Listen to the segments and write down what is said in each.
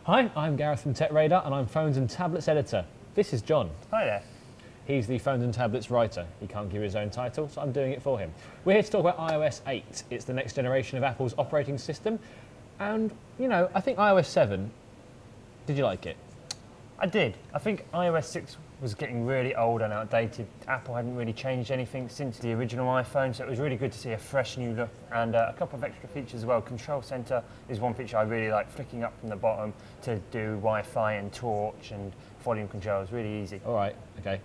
Hi, I'm Gareth from TechRadar and I'm Phones and Tablets Editor. This is John. Hi there. He's the Phones and Tablets writer. He can't give his own title, so I'm doing it for him. We're here to talk about iOS 8. It's the next generation of Apple's operating system. And, you know, I think iOS 7, did you like it? I did. I think iOS 6 was getting really old and outdated. Apple hadn't really changed anything since the original iPhone, so it was really good to see a fresh new look and a couple of extra features as well. Control Center is one feature I really like, flicking up from the bottom to do Wi-Fi and torch and volume control. It's really easy. All right, okay.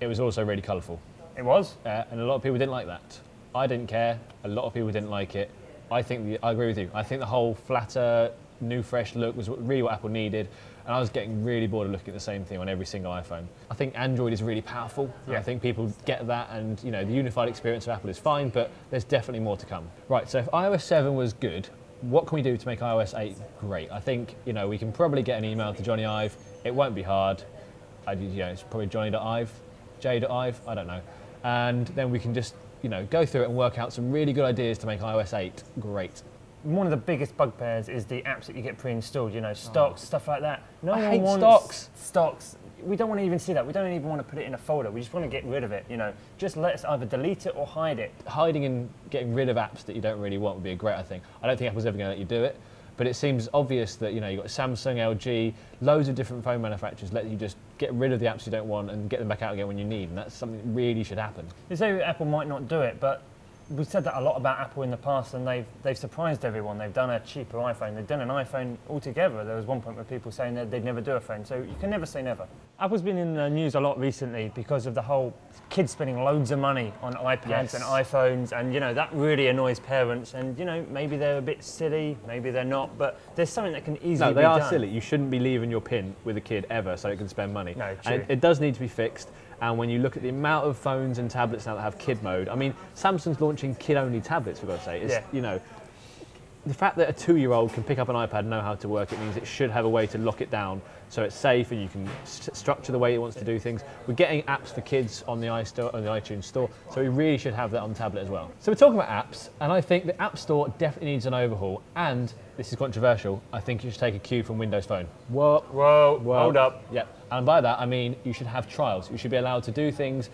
It was also really colourful. It was? And a lot of people didn't like that. I didn't care. A lot of people didn't like it. I agree with you. I think the whole flatter, new, fresh look was really what Apple needed. And I was getting really bored of looking at the same thing on every single iPhone. I think Android is really powerful. Yeah. I think people get that, and you know, the unified experience of Apple is fine, but there's definitely more to come. Right, so if iOS 7 was good, what can we do to make iOS 8 great? I think, you know, we can probably get an email to Johnny Ive. It won't be hard. It's probably johnny.ive, j.ive, I don't know. And then we can just, you know, go through it and work out some really good ideas to make iOS 8 great. One of the biggest bugbears is the apps that you get pre-installed, you know, stocks, stuff like that. I hate stocks. Stocks. We don't want to even see that. We don't even want to put it in a folder. We just want to get rid of it, you know. Just let us either delete it or hide it. Hiding and getting rid of apps that you don't really want would be a great thing. I don't think Apple's ever going to let you do it, but it seems obvious that, you know, you've got Samsung, LG, loads of different phone manufacturers let you just get rid of the apps you don't want and get them back out again when you need, and that's something that really should happen. You say Apple might not do it, but we've said that a lot about Apple in the past, and they've surprised everyone. They've done a cheaper iPhone. They've done an iPhone altogether. There was one point where people saying that they'd never do a phone, so you can never say never. Apple's been in the news a lot recently because of the whole kids spending loads of money on iPads and iPhones, and you know, that really annoys parents, and you know, maybe they're a bit silly, maybe they're not, but there's something that can easily be done. No, they are silly. You shouldn't be leaving your PIN with a kid ever so it can spend money. No, true. And it does need to be fixed. And when you look at the amount of phones and tablets now that have kid mode, I mean, Samsung's launching kid-only tablets, for God's sake. It's, you know, the fact that a 2-year-old can pick up an iPad and know how to work it means it should have a way to lock it down so it's safe and you can structure the way it wants to do things. We're getting apps for kids on the iTunes store, so we really should have that on the tablet as well. So we're talking about apps, and I think the App Store definitely needs an overhaul, and this is controversial, I think you should take a cue from Windows Phone. Whoa, hold up. Yeah, and by that I mean you should have trials. You should be allowed to do things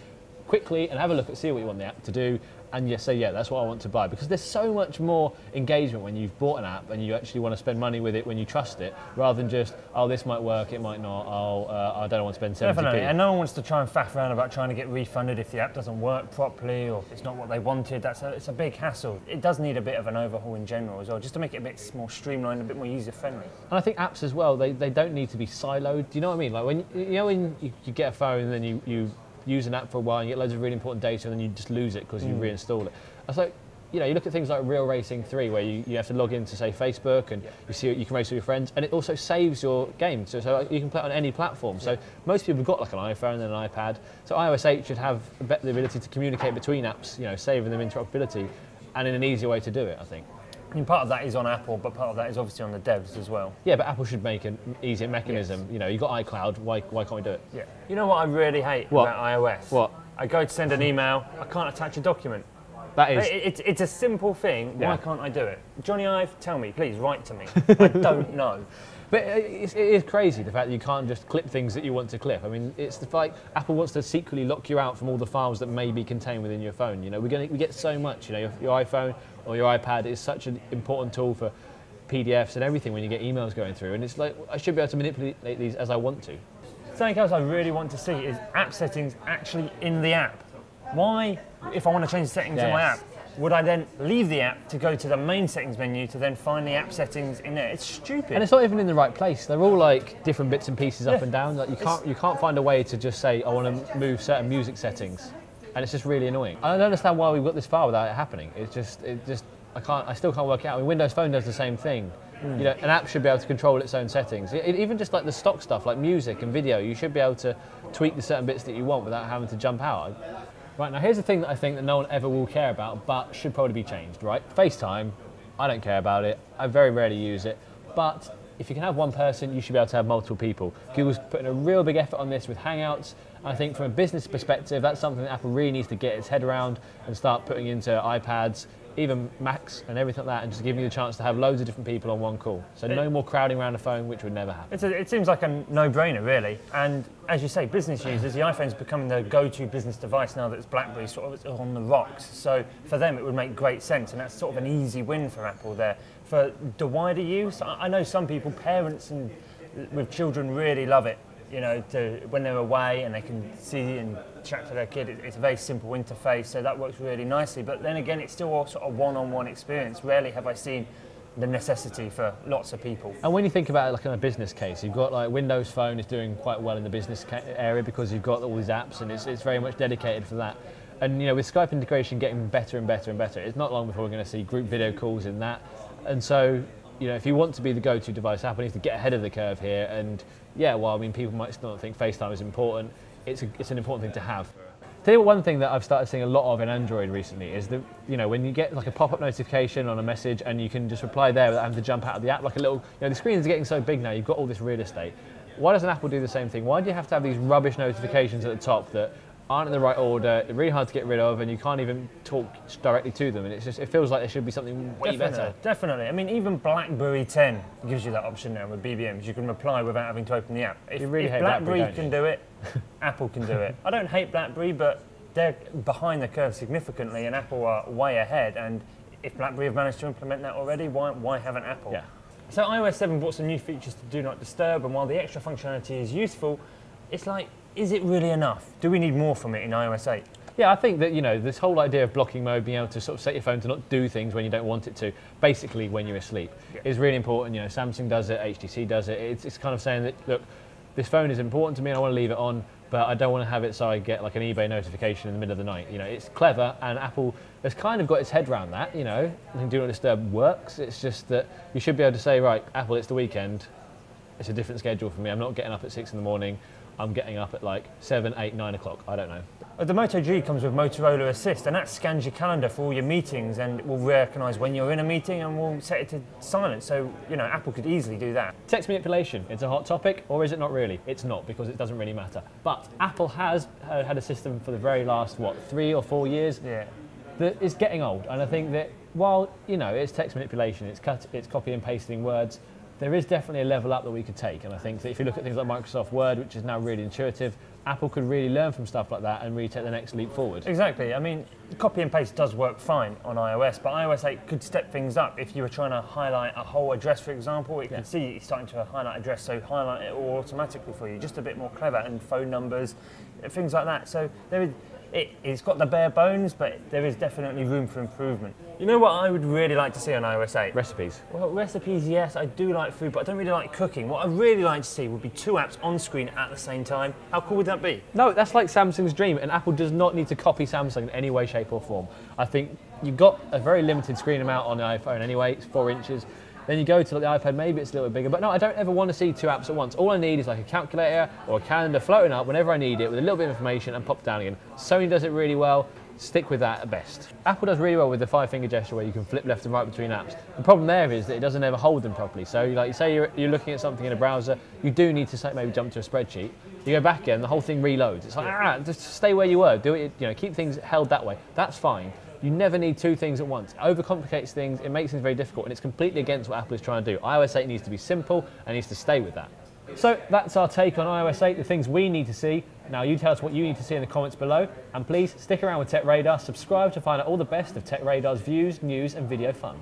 quickly and have a look at, see what you want the app to do, and you say, yeah, that's what I want to buy. Because there's so much more engagement when you've bought an app and you actually want to spend money with it when you trust it, rather than just, oh, this might work, it might not, I don't want to spend 70p. Definitely, and no one wants to try and faff around about trying to get refunded if the app doesn't work properly or if it's not what they wanted. It's a big hassle. It does need a bit of an overhaul in general as well, just to make it a bit more streamlined, a bit more user-friendly. And I think apps as well, they don't need to be siloed. Do you know what I mean? Like when you get a phone and then you use an app for a while and you get loads of really important data and then you just lose it because you reinstall it. It's like, you know, you look at things like Real Racing 3 where you have to log into, say, Facebook and you can race with your friends, and it also saves your game, so you can play it on any platform. So most people have got like an iPhone and an iPad, so iOS 8 should have the ability to communicate between apps, you know, saving them interoperability, and in an easier way to do it, I think. I mean, part of that is on Apple, but part of that is obviously on the devs as well. Yeah, but Apple should make an easier mechanism. Yes. You know, you've got iCloud, why can't we do it? Yeah. You know what I really hate about iOS? What? I go to send an email, I can't attach a document. That is... It's a simple thing, why can't I do it? Johnny Ive, tell me, please, write to me. I don't know. But it is crazy, the fact that you can't just clip things that you want to clip. I mean, it's the fact Apple wants to secretly lock you out from all the files that may be contained within your phone. You know, we get so much. You know, your iPhone or your iPad is such an important tool for PDFs and everything when you get emails going through. And it's like, I should be able to manipulate these as I want to. Something else I really want to see is app settings actually in the app. Why, if I want to change the settings in my app, would I then leave the app to go to the main settings menu to then find the app settings in there? It's stupid. And it's not even in the right place. They're all like different bits and pieces up and down. Like you can't find a way to just say, I want to move certain music settings. And it's just really annoying. I don't understand why we've got this far without it happening. I still can't work it out. I mean, Windows Phone does the same thing. You know, an app should be able to control its own settings. Even just like the stock stuff, like music and video, you should be able to tweak the certain bits that you want without having to jump out. Right, now here's the thing that I think that no one ever will care about, but should probably be changed, right? FaceTime, I don't care about it. I very rarely use it, but if you can have one person, you should be able to have multiple people. Google's putting a real big effort on this with Hangouts. I think from a business perspective, that's something that Apple really needs to get its head around and start putting into iPads even Macs and everything like that, and just giving you the chance to have loads of different people on one call. So no more crowding around a phone, which would never happen. It seems like a no-brainer, really. And as you say, business users, the iPhone's becoming the go-to business device now that it's BlackBerry sort of on the rocks. So for them, it would make great sense, and that's sort of an easy win for Apple there. For the wider use, I know some people, parents and with children, really love it. You know, when they're away and they can see and chat to their kid, it's a very simple interface, so that works really nicely. But then again, it's still a sort of one-on-one experience. Rarely have I seen the necessity for lots of people. And when you think about it like in a business case, you've got like Windows Phone is doing quite well in the business area because you've got all these apps and it's very much dedicated for that. And you know, with Skype integration getting better and better and better, it's not long before we're going to see group video calls in that. And so, you know, if you want to be the go-to device, Apple needs to get ahead of the curve here. And yeah, well, I mean, people might still not think FaceTime is important. It's an important thing to have. Tell you what, one thing that I've started seeing a lot of in Android recently is that, you know, when you get like a pop-up notification on a message and you can just reply there without having to jump out of the app, like a little, you know, the screens are getting so big now, you've got all this real estate. Why doesn't Apple do the same thing? Why do you have to have these rubbish notifications at the top that aren't in the right order, they're really hard to get rid of, and you can't even talk directly to them, and it's just, it feels like there should be something way better. Definitely. I mean, even BlackBerry 10 gives you that option now with BBMs. You can reply without having to open the app. If BlackBerry can do it, Apple can do it. I don't hate BlackBerry, but they're behind the curve significantly, and Apple are way ahead. And if BlackBerry have managed to implement that already, why haven't Apple? Yeah. So iOS 7 brought some new features to Do Not Disturb, and while the extra functionality is useful, it's like, is it really enough? Do we need more from it in iOS 8? Yeah, I think that, you know, this whole idea of blocking mode, being able to sort of set your phone to not do things when you don't want it to, basically when you're asleep, is really important. You know, Samsung does it, HTC does it. It's kind of saying that, look, this phone is important to me and I want to leave it on, but I don't want to have it so I get like an eBay notification in the middle of the night. You know, it's clever, and Apple has kind of got its head around that. You know, Do Not Disturb works. It's just that you should be able to say, right, Apple, it's the weekend. It's a different schedule for me. I'm not getting up at 6 in the morning. I'm getting up at like 7, 8, 9 o'clock. I don't know. The Moto G comes with Motorola Assist, and that scans your calendar for all your meetings and will recognise when you're in a meeting and will set it to silent. So, you know, Apple could easily do that. Text manipulation, it's a hot topic, or is it not really? It's not, because it doesn't really matter. But Apple has had a system for the very last, what, 3 or 4 years? Yeah. That is getting old. And I think that while, you know, it's text manipulation, it's copy and pasting words, there is definitely a level up that we could take, and I think that if you look at things like Microsoft Word, which is now really intuitive, Apple could really learn from stuff like that and really take the next leap forward. Exactly. I mean, copy and paste does work fine on iOS, but iOS 8 could step things up. If you were trying to highlight a whole address, for example, it can see it's starting to highlight address, so highlight it all automatically for you, just a bit more clever, and phone numbers, things like that. So it's got the bare bones, but there is definitely room for improvement. You know what I would really like to see on iOS 8? Recipes. Well, recipes, yes, I do like food, but I don't really like cooking. What I'd really like to see would be 2 apps on screen at the same time. How cool would that be? No, that's like Samsung's dream, and Apple does not need to copy Samsung in any way, shape or form. I think you've got a very limited screen amount on the iPhone anyway, it's 4 inches. Then you go to the iPad, maybe it's a little bit bigger, but no, I don't ever want to see 2 apps at once. All I need is like a calculator or a calendar floating up whenever I need it with a little bit of information and pop down again. Sony does it really well. Stick with that at best. Apple does really well with the 5-finger gesture where you can flip left and right between apps. The problem there is that it doesn't ever hold them properly. So like you say you're looking at something in a browser, you do need to maybe jump to a spreadsheet. You go back again, the whole thing reloads. It's like, just stay where you were. Do it, you know, keep things held that way. That's fine. You never need 2 things at once. It overcomplicates things, it makes things very difficult, and it's completely against what Apple is trying to do. iOS 8 needs to be simple and needs to stay with that. So that's our take on iOS 8, the things we need to see. Now you tell us what you need to see in the comments below, and please stick around with TechRadar, subscribe to find out all the best of TechRadar's views, news and video fun.